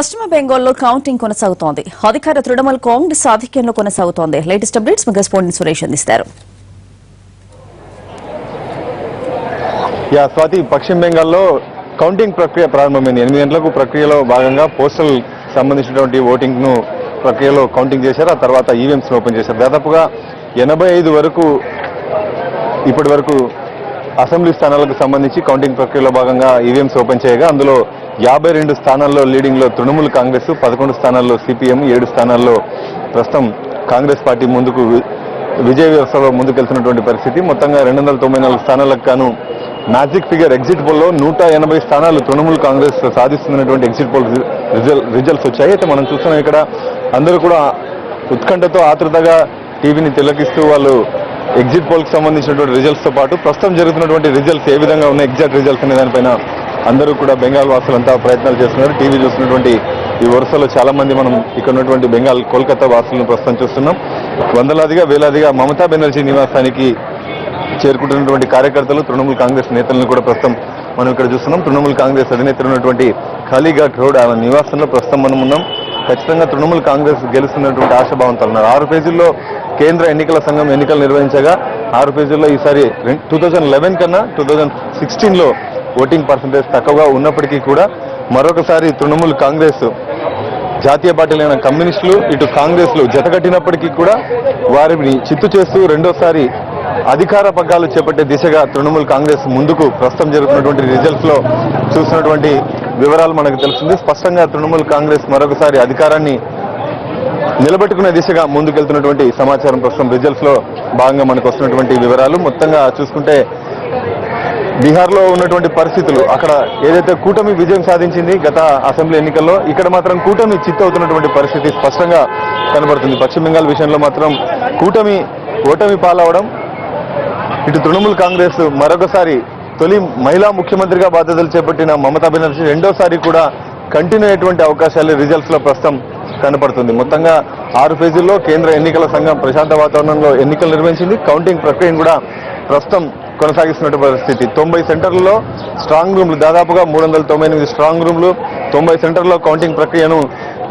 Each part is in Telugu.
పశ్చిమ బెంగాల్లో కౌంటింగ్ కొనసాగుతోంది. అధికార తృణమూల్ కాంగ్రెస్ ఆధిక్యంలో కొనసాగుతోంది. లేటెస్ట్ అప్డేట్స్ మా కరెస్పాండెంట్ సురేష్ అందిస్తారు. స్వాతి, పశ్చిమ బెంగాల్లో కౌంటింగ్ ప్రక్రియ ప్రారంభమైంది. 8 గంటలకు ప్రక్రియలో భాగంగా పోస్టల్ సంబంధించినటువంటి ఓటింగ్ ను ప్రక్రియలో కౌంటింగ్ చేశారు. ఆ తర్వాత ఈవీఎంస్ ఓపెన్ చేశారు. దాదాపుగా 85 వరకు ఇప్పటి వరకు అసెంబ్లీ స్థానాలకు సంబంధించి కౌంటింగ్ ప్రక్రియలో భాగంగా ఈవీఎంస్ ఓపెన్ చేయగా అందులో 52 స్థానాల్లో లీడింగ్ లో తృణమూల్ కాంగ్రెస్, 11 స్థానాల్లో సిపిఎం, 7 స్థానాల్లో ప్రస్తుతం కాంగ్రెస్ పార్టీ ముందుకు విజయ వ్యవస్థలో ముందుకెళ్తున్నటువంటి పరిస్థితి. మొత్తంగా 294 స్థానాలకు గాను మ్యాజిక్ ఫిగర్ ఎగ్జిట్ పోల్లో 180 స్థానాలు తృణమూల్ కాంగ్రెస్ సాధిస్తున్నటువంటి ఎగ్జిట్ పోల్ రిజల్ట్స్ వచ్చాయి. అయితే మనం చూస్తున్నాం ఇక్కడ అందరూ కూడా ఉత్కంఠతో ఆతృతగా టీవీని తిలకిస్తూ వాళ్ళు ఎగ్జిట్ పోల్ కి సంబంధించినటువంటి రిజల్ట్స్ తో పాటు ప్రస్తుతం జరుగుతున్నటువంటి రిజల్ట్స్ ఏ విధంగా ఉన్నాయి, ఎగ్జాక్ట్ రిజల్ట్స్ అనే దానిపైన అందరూ కూడా బెంగాల్ వాసులంతా ప్రయత్నాలు చేస్తున్నారు. టీవీ చూస్తున్నటువంటి ఈ వరుసలో చాలా మంది మనం ఇక్కడ ఉన్నటువంటి బెంగాల్ కోల్కతా వాసులను ప్రస్తుతం చూస్తున్నాం. వందలాదిగా వేలాదిగా మమతా బెనర్జీ నివాసానికి చేరుకుంటున్నటువంటి కార్యకర్తలు, తృణమూల్ కాంగ్రెస్ నేతలను కూడా ప్రస్తుతం మనం ఇక్కడ చూస్తున్నాం. తృణమూల్ కాంగ్రెస్ అధినేత ఉన్నటువంటి ఖాళీఘాట్ రోడ్ ఆ నివాసంలో ప్రస్తుతం మనం ఉన్నాం. ఖచ్చితంగా తృణమూల్ కాంగ్రెస్ గెలుస్తున్నటువంటి ఆశాభావంతో ఉన్నారు. 6 పేజీల్లో కేంద్ర ఎన్నికల సంఘం ఎన్నికలు నిర్వహించగా 6 పేజీల్లో ఈసారి 2011 కన్నా 2016లో ఓటింగ్ పర్సంటేజ్ తక్కువగా ఉన్నప్పటికీ కూడా మరొకసారి తృణమూల్ కాంగ్రెస్ జాతీయ పార్టీలైన కమ్యూనిస్టులు ఇటు కాంగ్రెస్లు జతకట్టినప్పటికీ కూడా వారిని చిత్తు చేస్తూ రెండోసారి అధికార పగ్గాలు చేపట్టే దిశగా తృణమూల్ కాంగ్రెస్ ముందుకు ప్రస్తుతం జరుగుతున్నటువంటి రిజల్ట్స్ లో చూస్తున్నటువంటి వివరాలు మనకు తెలుస్తుంది. స్పష్టంగా తృణమూల్ కాంగ్రెస్ మరొకసారి అధికారాన్ని నిలబెట్టుకునే దిశగా ముందుకెళ్తున్నటువంటి సమాచారం ప్రస్తుతం రిజల్ట్స్ లో భాగంగా మనకు వస్తున్నటువంటి వివరాలు. మొత్తంగా చూసుకుంటే బీహార్లో ఉన్నటువంటి పరిస్థితులు, అక్కడ ఏదైతే కూటమి విజయం సాధించింది గత అసెంబ్లీ ఎన్నికల్లో, ఇక్కడ మాత్రం కూటమి చిత్తు అవుతున్నటువంటి పరిస్థితి స్పష్టంగా కనబడుతుంది. పశ్చిమ బెంగాల్ విషయంలో మాత్రం కూటమి ఓటమి పాలవడం, ఇటు తృణమూల్ కాంగ్రెస్ మరొకసారి తొలి మహిళా ముఖ్యమంత్రిగా బాధ్యతలు చేపట్టిన మమతా బెనర్జీ రెండోసారి కూడా కంటిన్యూ అయ్యేటువంటి అవకాశాలు రిజల్ట్స్ లో ప్రస్తుతం కనపడుతుంది. మొత్తంగా 6 పేజీల్లో కేంద్ర ఎన్నికల సంఘం ప్రశాంత వాతావరణంలో ఎన్నికలు నిర్వహించింది. కౌంటింగ్ ప్రక్రియను కూడా ప్రస్తుతం కొనసాగిస్తున్నటువంటి పరిస్థితి. 90 సెంటర్లలో స్ట్రాంగ్ రూమ్లు, దాదాపుగా 398 స్ట్రాంగ్ రూమ్లు, 90 సెంటర్లో కౌంటింగ్ ప్రక్రియను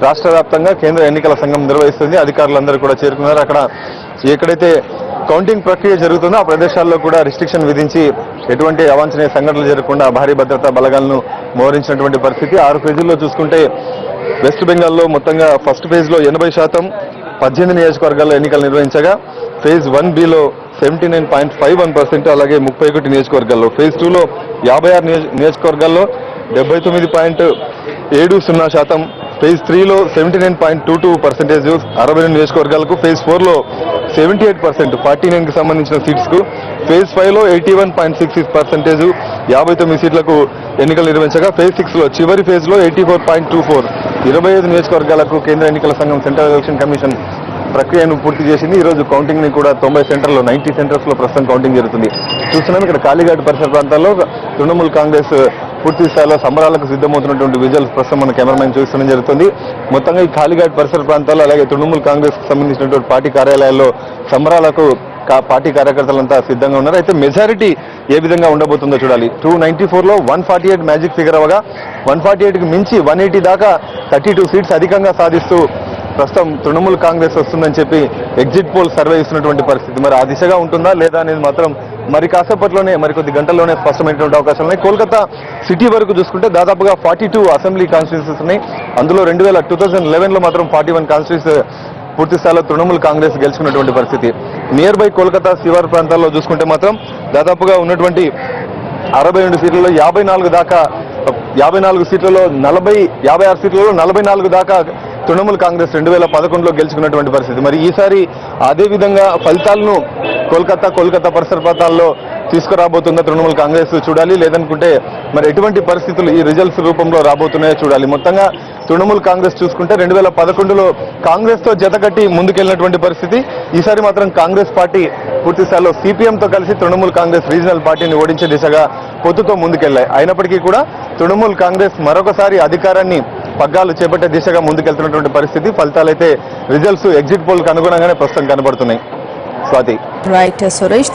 రాష్ట్ర వ్యాప్తంగా కేంద్ర ఎన్నికల సంఘం నిర్వహిస్తుంది. అధికారులందరూ కూడా చేరుకున్నారు. అక్కడ ఎక్కడైతే కౌంటింగ్ ప్రక్రియ జరుగుతుందో ఆ ప్రదేశాల్లో కూడా రిస్ట్రిక్షన్ విధించి ఎటువంటి అవాంఛనీయ సంఘటనలు జరగకుండా భారీ భద్రతా బలగాలను మోహరించినటువంటి పరిస్థితి. 6 పేజీల్లో చూసుకుంటే వెస్ట్ బెంగాల్లో మొత్తంగా ఫస్ట్ ఫేజ్ లో 80% 18 నియోజకవర్గాల్లో ఎన్నికలు నిర్వహించగా ఫేజ్ 1బిలో 79.51%, అలాగే 31 నియోజకవర్గాల్లో, ఫేజ్ 2లో 56 నియోజకవర్గాల్లో 79.70%, ఫేజ్ 3లో 79.22%, 62 నియోజకవర్గాలకు, ఫేజ్ 4లో 78%, 49కి సంబంధించిన సీట్స్ కు, ఫేజ్ 5లో 81.66%, 59 సీట్లకు ఎన్నికలు నిర్వహించగా ఫేజ్ 6లో చివరి ఫేజ్ లో 84.24, 25 నియోజకవర్గాలకు కేంద్ర ఎన్నికల సంఘం సెంట్రల్ ఎలక్షన్ కమిషన్ ప్రక్రియను పూర్తి చేసింది. ఈ రోజు కౌంటింగ్ ని కూడా 90 సెంటర్లో 90 సెంటర్స్ లో ప్రస్తుతం కౌంటింగ్ జరుగుతుంది. చూస్తున్నాం ఇక్కడ ఖాళీఘాట్ పరిసర ప్రాంతాల్లో తృణమూల్ కాంగ్రెస్ పూర్తి స్థాయిలో సంబరాలకు సిద్ధమవుతున్నటువంటి విజువల్స్ ప్రస్తుతం మన కెమెరామెన్ చూస్తూనే జరుగుతుంది. మొత్తంగా ఈ ఖాళీఘాట్ పరిసర ప్రాంతాల్లో అలాగే తృణమూల్ కాంగ్రెస్ సంబంధించినటువంటి పార్టీ కార్యాలయాల్లో సంబరాలకు పార్టీ కార్యకర్తలంతా సిద్ధంగా ఉన్నారు. అయితే మెజారిటీ ఏ విధంగా ఉండబోతుందో చూడాలి. 294లో 148 మ్యాజిక్ ఫిగర్ అవగా 148కి మించి 180 దాకా 32 సీట్స్ అధికంగా సాధిస్తూ ప్రస్తుతం తృణమూల్ కాంగ్రెస్ వస్తుందని చెప్పి ఎగ్జిట్ పోల్ సర్వే ఇస్తున్నటువంటి పరిస్థితి. మరి ఆ దిశగా ఉంటుందా లేదా అనేది మాత్రం మరి కాసేపట్లోనే, మరికొద్ది గంటల్లోనే స్పష్టమైనటువంటి అవకాశాలు ఉన్నాయి. కోల్కతా సిటీ వరకు చూసుకుంటే దాదాపుగా 42 అసెంబ్లీ కాన్స్టిట్యూన్సీస్ ఉన్నాయి. అందులో 2011లో మాత్రం 41 కాన్స్టిట్యూన్సీ పూర్తి స్థాయిలో తృణమూల్ కాంగ్రెస్ గెలుచుకున్నటువంటి పరిస్థితి. నియర్ బై కోల్కతా శివారు ప్రాంతాల్లో చూసుకుంటే మాత్రం దాదాపుగా ఉన్నటువంటి 62 సీట్లలో 54 దాకా, 54 సీట్లలో 56 సీట్లలో 44 దాకా తృణమూల్ కాంగ్రెస్ 2011లో గెలుచుకున్నటువంటి పరిస్థితి. మరి ఈసారి అదే విధంగా ఫలితాలను కోల్కతా పరిసర ప్రాంతాల్లో తీసుకురాబోతుందా తృణమూల్ కాంగ్రెస్ చూడాలి. లేదనుకుంటే మరి ఎటువంటి పరిస్థితులు ఈ రిజల్ట్స్ రూపంలో రాబోతున్నాయో చూడాలి. మొత్తంగా తృణమూల్ కాంగ్రెస్ చూసుకుంటే 2011లో కాంగ్రెస్ తో జతకట్టి ముందుకెళ్లినటువంటి పరిస్థితి. ఈసారి మాత్రం కాంగ్రెస్ పార్టీ పూర్తి స్థాయిలో సిపిఎంతో కలిసి తృణమూల్ కాంగ్రెస్ రీజనల్ పార్టీని ఓడించే దిశగా పొత్తుతో ముందుకెళ్లాయి. అయినప్పటికీ కూడా తృణమూల్ కాంగ్రెస్ మరొకసారి అధికారాన్ని పగ్గాలు చేపట్టే దిశగా ముందుకెళ్తున్నటువంటి పరిస్థితి. ఫలితాలైతే రిజల్ట్స్ ఎగ్జిట్ పోల్ కు అనుగుణంగానే ప్రస్తుతం కనబడుతున్నాయి. స్వాతి. రైట్ సురేష్.